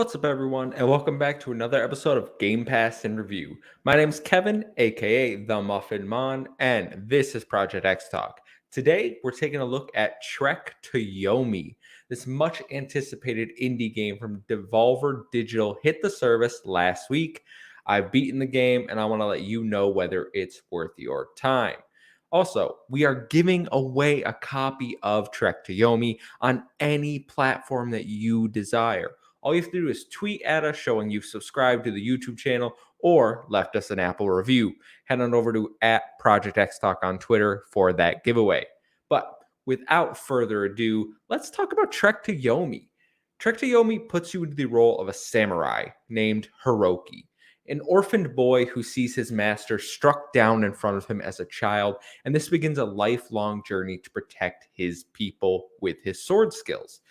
What's up, everyone, and welcome back to another episode of Game Pass in Review. My name's Kevin, aka The Muffin Mon, and this is Project X Talk. Today, we're taking a look at Trek to Yomi. This much anticipated indie game from Devolver Digital hit the service last week. I've beaten the game, and I want to let you know whether it's worth your time. Also, we are giving away a copy of Trek to Yomi on any platform that you desire. All you have to do is tweet at us showing you've subscribed to the YouTube channel or left us an Apple review. Head on over to Project X Talk on Twitter for that giveaway. But without further ado, let's talk about Trek to Yomi. Trek to Yomi puts you into the role of a samurai named Hiroki, an orphaned boy who sees his master struck down in front of him as a child, and this begins a lifelong journey to protect his people with his sword skills.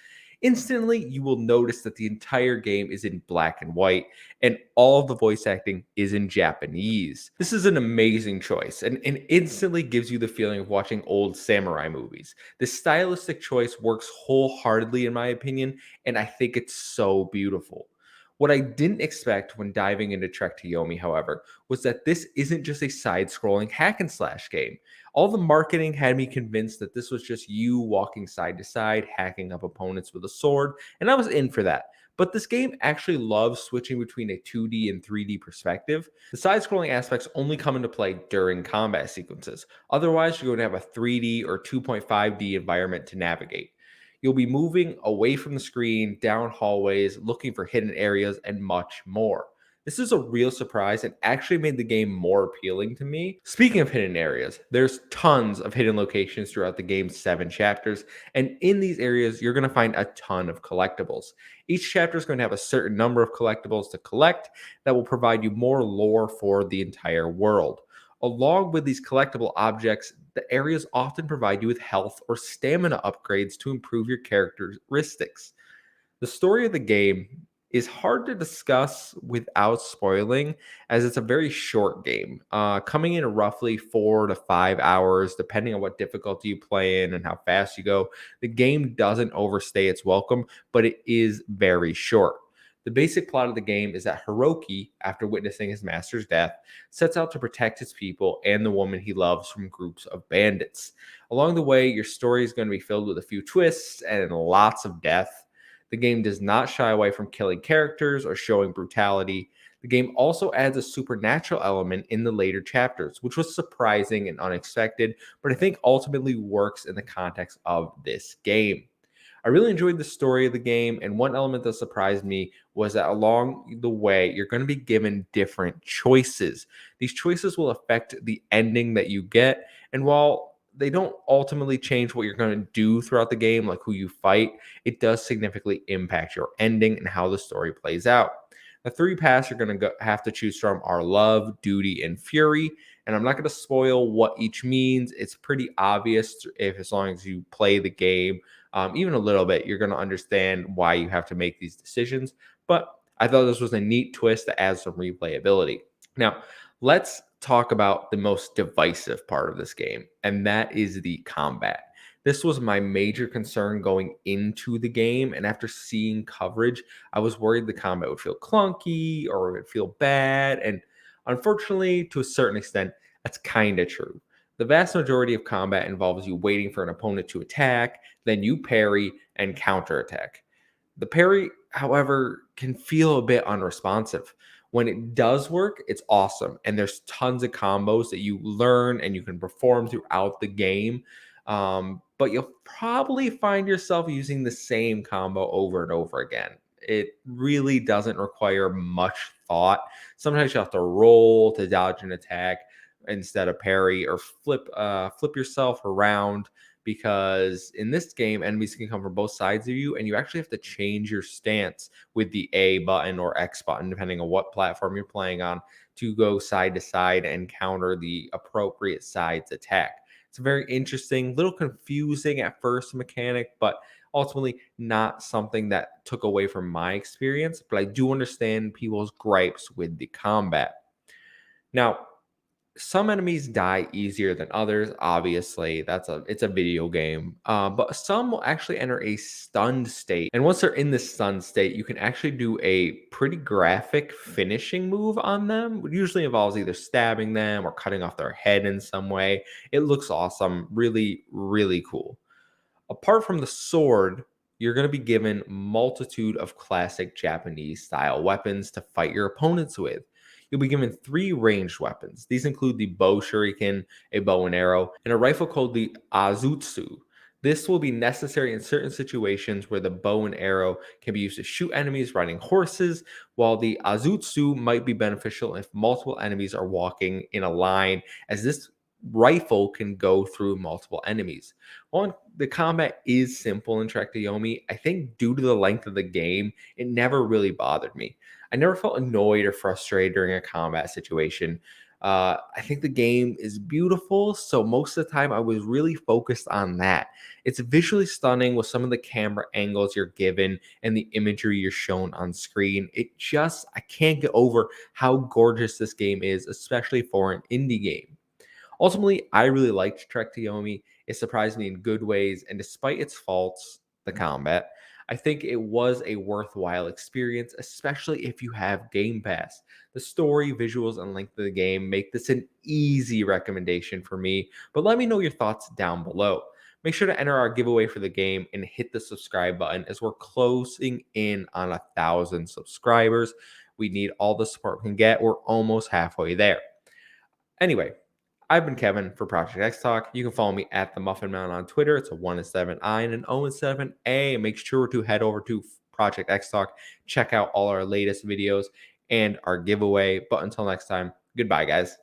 Instantly, you will notice that the entire game is in black and white, and all of the voice acting is in Japanese. This is an amazing choice, and instantly gives you the feeling of watching old samurai movies. This stylistic choice works wholeheartedly, in my opinion, and I think it's so beautiful. What I didn't expect when diving into Trek to Yomi, however, was that this isn't just a side scrolling hack and slash game. All the marketing had me convinced that this was just you walking side to side, hacking up opponents with a sword, and I was in for that. But this game actually loves switching between a 2D and 3D perspective. The side scrolling aspects only come into play during combat sequences. Otherwise, you're going to have a 3D or 2.5D environment to navigate. You'll be moving away from the screen, down hallways, looking for hidden areas, and much more. This is a real surprise and actually made the game more appealing to me. Speaking of hidden areas, there's tons of hidden locations throughout the game's 7 chapters, and in these areas, you're going to find a ton of collectibles. Each chapter is going to have a certain number of collectibles to collect that will provide you more lore for the entire world. Along with these collectible objects, the areas often provide you with health or stamina upgrades to improve your characteristics. The story of the game is hard to discuss without spoiling, as it's a very short game, coming in roughly 4 to 5 hours, depending on what difficulty you play in and how fast you go. The game doesn't overstay its welcome, but it is very short. The basic plot of the game is that Hiroki, after witnessing his master's death, sets out to protect his people and the woman he loves from groups of bandits. Along the way, your story is going to be filled with a few twists and lots of death. The game does not shy away from killing characters or showing brutality. The game also adds a supernatural element in the later chapters, which was surprising and unexpected, but I think ultimately works in the context of this game. I really enjoyed the story of the game, and one element that surprised me was that along the way, you're going to be given different choices. These choices will affect the ending that you get, and while they don't ultimately change what you're going to do throughout the game, like who you fight, it does significantly impact your ending and how the story plays out. The 3 paths you're going to have to choose from are love, duty, and fury. And I'm not going to spoil what each means. It's pretty obvious if, as long as you play the game, even a little bit, you're going to understand why you have to make these decisions. But I thought this was a neat twist that adds some replayability. Now, let's talk about the most divisive part of this game, and that is the combat. This was my major concern going into the game, and after seeing coverage, I was worried the combat would feel clunky or it would feel bad, and unfortunately, to a certain extent, that's kind of true. The vast majority of combat involves you waiting for an opponent to attack, then you parry and counterattack. The parry, however, can feel a bit unresponsive. When it does work, it's awesome, and there's tons of combos that you learn and you can perform throughout the game. But you'll probably find yourself using the same combo over and over again. It really doesn't require much thought. Sometimes you have to roll to dodge an attack instead of parry, or flip yourself around, because in this game enemies can come from both sides of you, and you actually have to change your stance with the A button or X button depending on what platform you're playing on, to go side to side and counter the appropriate side's attack. It's a very interesting, little confusing at first mechanic, but ultimately not something that took away from my experience. But I do understand people's gripes with the combat. Now, Some enemies die easier than others. Obviously, it's a video game. But some will actually enter a stunned state, and once they're in this stunned state, you can actually do a pretty graphic finishing move on them. It usually involves either stabbing them or cutting off their head in some way. It looks awesome, really, really cool. Apart from the sword, you're going to be given multitude of classic Japanese style weapons to fight your opponents with. You'll be given three ranged weapons. These include the bow shuriken, a bow and arrow, and a rifle called the Azutsu. This will be necessary in certain situations where the bow and arrow can be used to shoot enemies riding horses, while the Azutsu might be beneficial if multiple enemies are walking in a line, as this rifle can go through multiple enemies. While the combat is simple in Trek to Yomi, I think due to the length of the game, it never really bothered me. I never felt annoyed or frustrated during a combat situation. I think the game is beautiful, so most of the time I was really focused on that. It's visually stunning with some of the camera angles you're given and the imagery you're shown on screen. I can't get over how gorgeous this game is, especially for an indie game. Ultimately, I really liked Trek to Yomi. It surprised me in good ways, and despite its faults, the combat, I think it was a worthwhile experience, especially if you have Game Pass. The story, visuals, and length of the game make this an easy recommendation for me, but let me know your thoughts down below. Make sure to enter our giveaway for the game and hit the subscribe button as we're closing in on 1,000 subscribers. We need all the support we can get. We're almost halfway there. Anyway, I've been Kevin for Project X Talk. You can follow me at the Muffin Man on Twitter. It's a 1-7I and an 0-7A. Make sure to head over to Project X Talk, check out all our latest videos and our giveaway. But until next time, goodbye, guys.